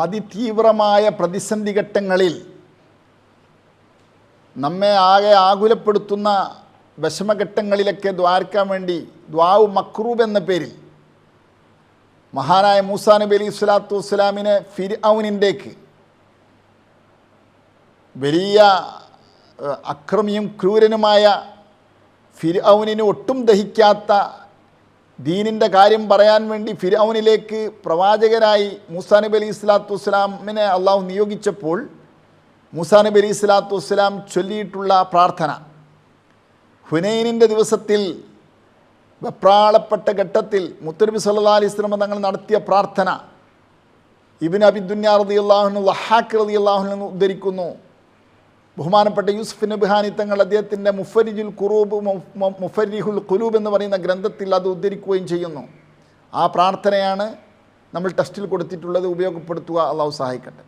അതിതീവ്രമായ പ്രതിസന്ധി ഘട്ടങ്ങളിൽ നമ്മെ ആകെ ആകുലപ്പെടുത്തുന്ന വിഷമഘട്ടങ്ങളിലൊക്കെ ദ്വാരക്കാൻ വേണ്ടി ദ്വാവ് മക്രൂബ് എന്ന പേരിൽ മഹാനായ മൂസാ നബി അലൈഹി സ്വലാത്തു വസ്സലാമിനെ ഫിർഔനിൻ്റേക്ക്, വലിയ അക്രമിയും ക്രൂരനുമായ ഫിർഔനിന് ഒട്ടും ദഹിക്കാത്ത ദീനിൻ്റെ കാര്യം പറയാൻ വേണ്ടി ഫിർഔനിലേക്ക് പ്രവാചകരായി മൂസാ നബി അലൈഹി സ്വലാത്തു വസ്സലാമിനെ അള്ളാഹു നിയോഗിച്ചപ്പോൾ മൂസാ നബി അലൈഹി സ്വലാത്തു വസ്സലാം ചൊല്ലിയിട്ടുള്ള പ്രാർത്ഥന, ഹുനൈനിൻ്റെ ദിവസത്തിൽ വെപ്രാളപ്പെട്ട ഘട്ടത്തിൽ മുത്തുനബി സല്ലല്ലാഹു അലൈഹി വസല്ലം തങ്ങൾ നടത്തിയ പ്രാർത്ഥന ഇബ്നു അബി ദുന്യ റളിയല്ലാഹു അൻഹു വഹാഖ് റളിയല്ലാഹു അൻഹു ഉദ്ധരിക്കുന്നു. ബഹുമാനപ്പെട്ട യൂസുഫ് നബ്ഹാനി തങ്ങൾ അദ്ദേഹത്തിൻ്റെ മുഫരിഹുൽ ഖുലൂബ് എന്ന് പറയുന്ന ഗ്രന്ഥത്തിൽ അത് ഉദ്ധരിക്കുകയും ചെയ്യുന്നു. ആ പ്രാർത്ഥനയാണ് നമ്മൾ ടെസ്റ്റിൽ കൊടുത്തിട്ടുള്ളത്. ഉപയോഗപ്പെടുത്തുക. അള്ളാഹു സഹായിക്കട്ടെ.